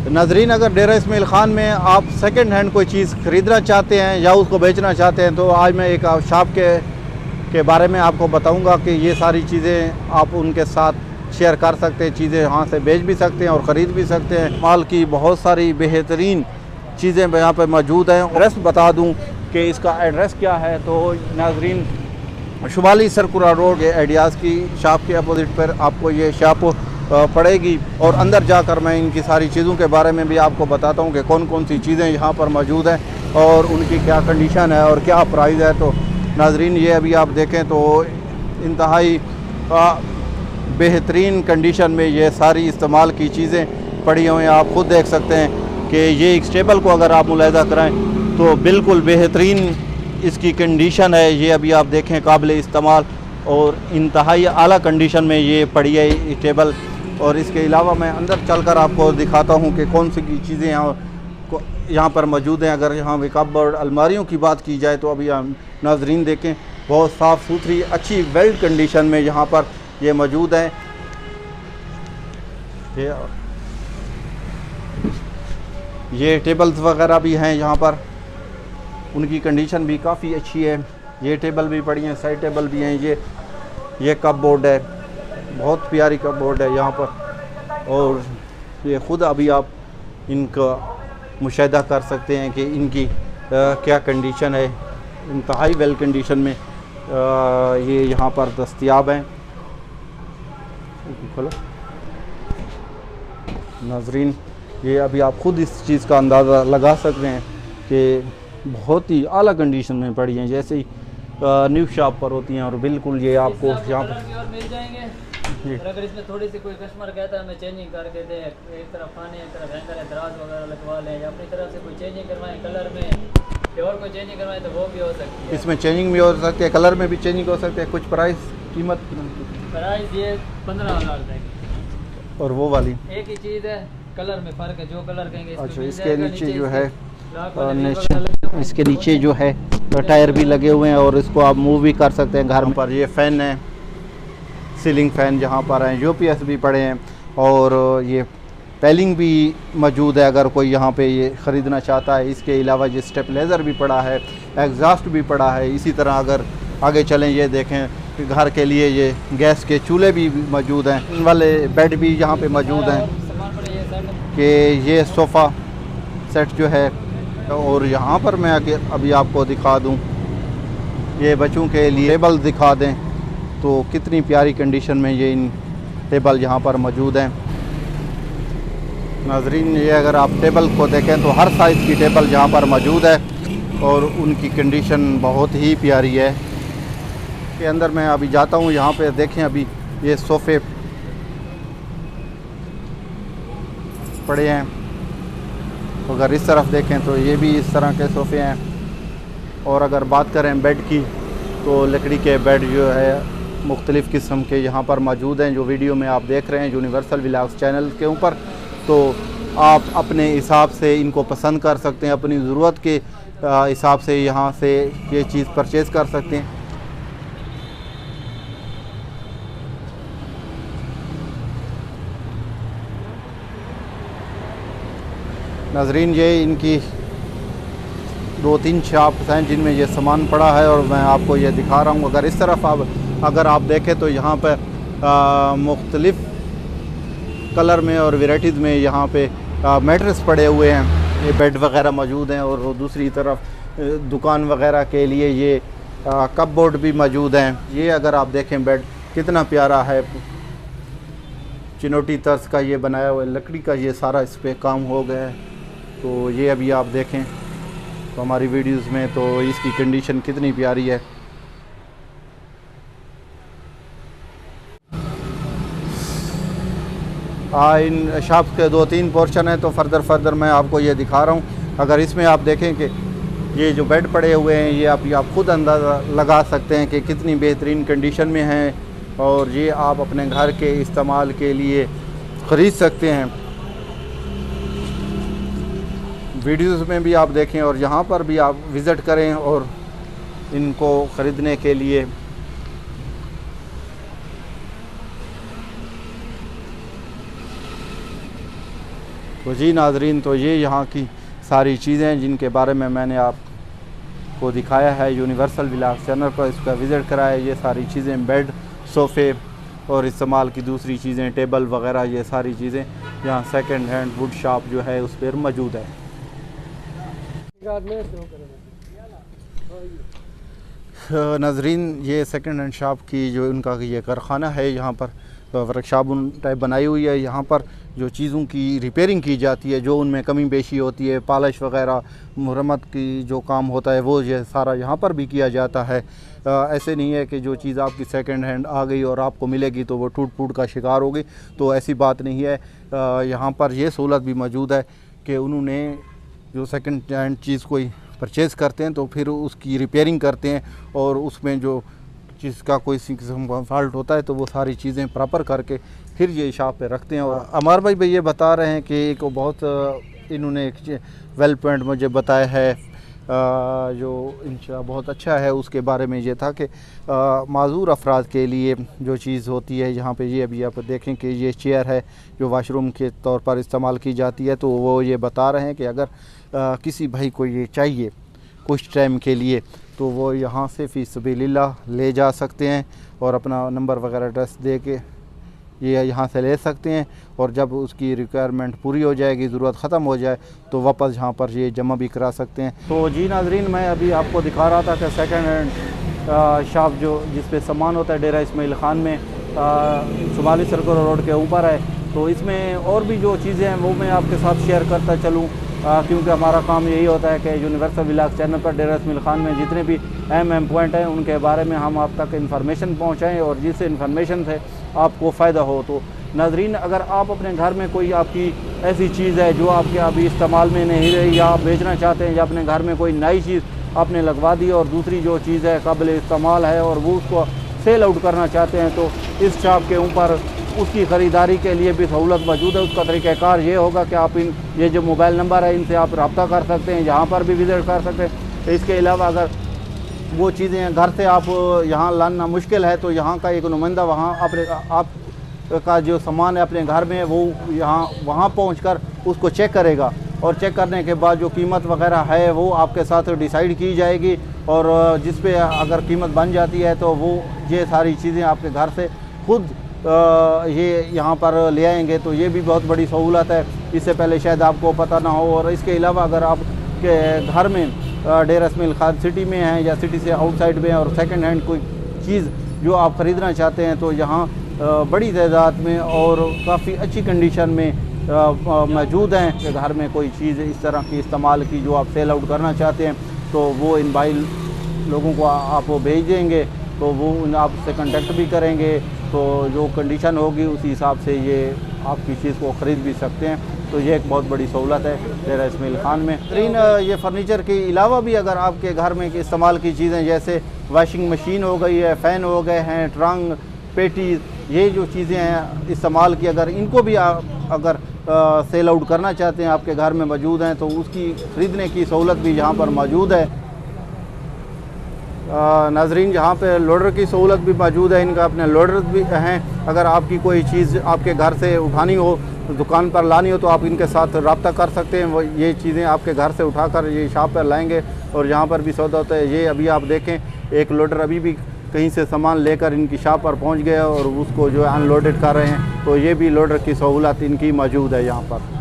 नाजरीन, अगर डेरा इस्माइल ख़ान में आप सेकंड हैंड कोई चीज़ ख़रीदना चाहते हैं या उसको बेचना चाहते हैं, तो आज मैं एक शॉप के बारे में आपको बताऊंगा कि ये सारी चीज़ें आप उनके साथ शेयर कर सकते हैं। चीज़ें यहाँ से बेच भी सकते हैं और ख़रीद भी सकते हैं। माल की बहुत सारी बेहतरीन चीज़ें यहाँ पर मौजूद हैं। एड्रेस बता दूँ कि इसका एड्रेस क्या है। तो नाजरीन, शुमाली सरकुरा रोड आइडियाज़ की शॉप के अपोजिट पर आपको ये शॉप पड़ेगी और अंदर जाकर मैं इनकी सारी चीज़ों के बारे में भी आपको बताता हूँ कि कौन कौन सी चीज़ें यहाँ पर मौजूद हैं और उनकी क्या कंडीशन है और क्या प्राइस है। तो नाजरीन, ये अभी आप देखें तो इंतहाई बेहतरीन कंडीशन में ये सारी इस्तेमाल की चीज़ें पड़ी हुई हैं। आप ख़ुद देख सकते हैं कि ये एक टेबल को अगर आप मुलाहिज़ा कराएँ तो बिल्कुल बेहतरीन इसकी कंडीशन है। ये अभी आप देखें काबिल इस्तेमाल और इंतहाई आला कंडीशन में ये पड़ी है ये टेबल। और इसके अलावा मैं अंदर चलकर आपको दिखाता हूँ कि कौन सी चीज़ें यहाँ पर मौजूद हैं। अगर यहाँ कपबोर्ड अलमारियों की बात की जाए तो अभी हम नाजरीन देखें, बहुत साफ़ सुथरी अच्छी वेल्ड कंडीशन में यहाँ पर ये मौजूद हैं। ये टेबल्स वगैरह भी हैं यहाँ पर, उनकी कंडीशन भी काफ़ी अच्छी है। ये टेबल भी पड़ी हैं, साइड टेबल भी हैं। ये कपबोर्ड है, बहुत प्यारी कपबोर्ड है यहाँ पर। और ये ख़ुद अभी आप इनका मुशाहिदा कर सकते हैं कि इनकी क्या कंडीशन है। इंतहाई वेल कंडीशन में ये यहाँ पर दस्तयाब हैं। खोलो नाजरीन, ये अभी आप ख़ुद इस चीज़ का अंदाज़ा लगा सकते हैं कि बहुत ही आला कंडीशन में पड़ी हैं, जैसे ही न्यू शॉप पर होती हैं। और बिल्कुल ये आपको यहाँ पर मिल जाएंगे। और अगर इसमें थोड़ी सी कोई कस्टमर कहता है हमें चेंजिंग करके दें, एक तरफ खाने एक तरफ हैंगर है, दराज वगैरह लगवा लें, या अपनी तरफ से कोई चेंजिंग करवाएं कलर में, और कोई चेंजिंग करवाएं तो वो भी हो सकती है। इसमें चेंजिंग भी हो सकती है, कलर में भी चेंजिंग हो सकती है। कुछ प्राइस कीमत प्राइस ये 15,000 देंगे। और वो वाली एक ही चीज़ है, कलर में फ़र्क है, जो कलर कहेंगे। अच्छा, इसके नीचे जो है इसके नीचे जो है टायर भी लगे हुए हैं और इसको आप मूव भी कर सकते हैं घर में। पर ये फ़ैन है, सीलिंग फ़ैन जहाँ पर हैं, यूपीएस भी पड़े हैं और ये पेलिंग भी मौजूद है अगर कोई यहाँ पे ये ख़रीदना चाहता है। इसके अलावा ये स्टेबलाइज़र भी पड़ा है, एग्जॉस्ट भी पड़ा है। इसी तरह अगर आगे चलें, ये देखें कि घर के लिए ये गैस के चूल्हे भी मौजूद हैं। इन वाले बेड भी यहाँ पे मौजूद हैं कि ये सोफ़ा सेट जो है। और यहाँ पर मैं अभी आपको दिखा दूँ, ये बच्चों के लिए टेबल दिखा दें तो कितनी प्यारी कंडीशन में ये इन टेबल यहाँ पर मौजूद हैं। नाजरीन, ये अगर आप टेबल को देखें तो हर साइज़ की टेबल यहाँ पर मौजूद है और उनकी कंडीशन बहुत ही प्यारी है। के अंदर मैं अभी जाता हूँ, यहाँ पे देखें अभी ये सोफ़े पड़े हैं। अगर इस तरफ देखें तो ये भी इस तरह के सोफ़े हैं। और अगर बात करें बेड की तो लकड़ी के बेड जो है मुख्तलिफ़ किस्म के यहाँ पर मौजूद हैं, जो वीडियो में आप देख रहे हैं यूनिवर्सल व्लॉग्स चैनल के ऊपर। तो आप अपने हिसाब से इनको पसंद कर सकते हैं, अपनी ज़रूरत के हिसाब से यहाँ से ये चीज़ परचेज़ कर सकते हैं। नाजरीन, ये इनकी 2-3 शॉप्स हैं जिनमें ये सामान पड़ा है और मैं आपको ये दिखा रहा हूँ। अगर इस तरफ अगर आप देखें तो यहाँ पर मुख्तलिफ़ कलर में और वैराइटीज़ में यहाँ पे मैट्रेस पड़े हुए हैं, ये बेड वगैरह मौजूद हैं। और दूसरी तरफ दुकान वगैरह के लिए ये कपबोर्ड भी मौजूद हैं। ये अगर आप देखें बेड कितना प्यारा है, चिनोटी तर्ज का ये बनाया हुआ है, लकड़ी का ये सारा इस पर काम हो गया है। तो ये अभी आप देखें तो हमारी वीडियोस में तो इसकी कंडीशन कितनी प्यारी है। इन शॉप्स के 2-3 पोर्शन है तो फर्दर मैं आपको ये दिखा रहा हूँ। अगर इसमें आप देखें कि ये जो बेड पड़े हुए हैं, ये आप खुद अंदाज़ा लगा सकते हैं कि कितनी बेहतरीन कंडीशन में हैं और ये आप अपने घर के इस्तेमाल के लिए ख़रीद सकते हैं। वीडियोस में भी आप देखें और यहाँ पर भी आप विज़िट करें और इनको ख़रीदने के लिए तो जी नाजरीन, तो ये यहाँ की सारी चीज़ें जिनके बारे में मैंने आपको दिखाया है यूनिवर्सल व्लॉग्स चैनल पर, इसका विज़िट कराया। ये सारी चीज़ें बेड, सोफ़े और इस्तेमाल की दूसरी चीज़ें, टेबल वगैरह, ये सारी चीज़ें यहाँ सेकंड हैंड वुड शॉप जो है उस पर मौजूद है। नाजरीन, ये सेकंड हैंड शॉप की जो उनका ये कारखाना है, यहाँ पर वर्कशॉप टाइप बनाई हुई है। यहाँ पर जो चीज़ों की रिपेयरिंग की जाती है, जो उनमें कमी बेशी होती है, पॉलिश वगैरह, मुरम्मत की जो काम होता है, वो ये सारा यहाँ पर भी किया जाता है। ऐसे नहीं है कि जो चीज़ आपकी सेकंड हैंड आ गई और आपको मिलेगी तो वो टूट फूट का शिकार होगी, तो ऐसी बात नहीं है। यहाँ पर ये सहूलत भी मौजूद है कि उन्होंने जो सेकंड हैंड चीज़ कोई परचेज़ करते हैं तो फिर उसकी रिपेयरिंग करते हैं, और उसमें जो चीज़ का कोई किस्म का फॉल्ट होता है तो वो सारी चीज़ें प्रॉपर करके फिर ये शॉप पे रखते हैं। और अमर भाई ये बता रहे हैं कि एक बहुत इन्होंने एक वेल पॉइंट मुझे बताया है जो इंशाल्लाह बहुत अच्छा है। उसके बारे में ये था कि माजूर अफराद के लिए जो चीज़ होती है, यहाँ पे ये अभी आप देखें कि ये चेयर है जो वाशरूम के तौर पर इस्तेमाल की जाती है, तो वो ये बता रहे हैं कि अगर किसी भाई को ये चाहिए कुछ टाइम के लिए तो वो यहाँ से फ़ी सबीलिल्लाह ले जा सकते हैं और अपना नंबर वगैरह एड्रेस दे के ये यहाँ से ले सकते हैं, और जब उसकी रिक्वायरमेंट पूरी हो जाएगी, ज़रूरत ख़त्म हो जाए तो वापस यहाँ पर ये जमा भी करा सकते हैं। तो जी नाजरीन, मैं अभी आपको दिखा रहा था कि सेकंड हैंड शॉप जो जिस पे सामान होता है डेरा इस्माइल ख़ान में शुमाली सर्कल रोड के ऊपर है। तो इसमें और भी जो चीज़ें हैं वो मैं आपके साथ शेयर करता चलूँ, क्योंकि हमारा काम यही होता है कि यूनिवर्सल व्लॉग्स चैनल पर डेरा इस्माइल ख़ान में जितने भी अहम पॉइंट हैं उनके बारे में हम आप तक इन्फॉर्मेशन पहुँचाएँ, और जिससे इन्फॉर्मेशन से आपको फ़ायदा हो। तो नाजरीन, अगर आप अपने घर में कोई आपकी ऐसी चीज़ है जो आपके अभी इस्तेमाल में नहीं रही, या आप बेचना चाहते हैं, या अपने घर में कोई नई चीज़ आपने लगवा दी और दूसरी जो चीज़ है काबिल इस्तेमाल है और वो उसको सेल आउट करना चाहते हैं, तो इस शॉप के ऊपर उसकी ख़रीदारी के लिए भी सहूलत मौजूद है। उसका तरीक़ाकार ये होगा कि आप ये जो मोबाइल नंबर है इनसे आप रब्ता कर सकते हैं, यहाँ पर भी विज़िट कर सकते हैं। इसके अलावा अगर वो चीज़ें घर से आप यहाँ लाना मुश्किल है तो यहाँ का एक नुमाइंदा वहाँ अपने आप का जो सामान है अपने घर में वो वहाँ पहुँचकर उसको चेक करेगा, और चेक करने के बाद जो कीमत वगैरह है वो आपके साथ डिसाइड की जाएगी, और जिस पे अगर कीमत बन जाती है तो वो ये सारी चीज़ें आपके घर से खुद ये यहाँ पर ले आएंगे। तो ये भी बहुत बड़ी सहूलत है, इससे पहले शायद आपको पता ना हो। और इसके अलावा अगर आपके घर में डेरा इस्माइल ख़ान सिटी में है या सिटी से आउटसाइड में और सेकंड हैंड कोई चीज़ जो आप ख़रीदना चाहते हैं तो यहाँ बड़ी तादाद में और काफ़ी अच्छी कंडीशन में मौजूद हैं कि घर में कोई चीज़ इस तरह की इस्तेमाल की जो आप सेल आउट करना चाहते हैं तो वो इन भाई लोगों को आप भेज देंगे, तो वो आपसे कांटेक्ट भी करेंगे, तो जो कंडीशन होगी उसी हिसाब से ये आपकी चीज़ को ख़रीद भी सकते हैं। तो ये एक बहुत बड़ी सहूलत है डेरा इस्माइल ख़ान में। ये फ़र्नीचर के अलावा भी अगर आपके घर में इस्तेमाल की चीज़ें जैसे वाशिंग मशीन हो गई है, फ़ैन हो गए हैं, ट्रंक, पेटीज़, ये जो चीज़ें हैं इस्तेमाल की, अगर इनको भी आप अगर सेल आउट करना चाहते हैं आपके घर में मौजूद हैं तो उसकी ख़रीदने की सहूलत भी यहाँ पर मौजूद है। नाजरीन, यहाँ पे लोडर की सहूलत भी मौजूद है, इनका अपने लोडर भी हैं। अगर आपकी कोई चीज़ आपके घर से उठानी हो, दुकान पर लानी हो, तो आप इनके साथ रब्ता कर सकते हैं। वो ये चीज़ें आपके घर से उठाकर ये शॉप पर लाएंगे और यहाँ पर भी सौदा होता है। ये अभी आप देखें एक लोडर अभी भी कहीं से सामान लेकर इनकी शॉप पर पहुँच गया और उसको जो है अनलोडेड कर रहे हैं, तो ये भी लोडर की सहूलत इनकी मौजूद है यहाँ पर।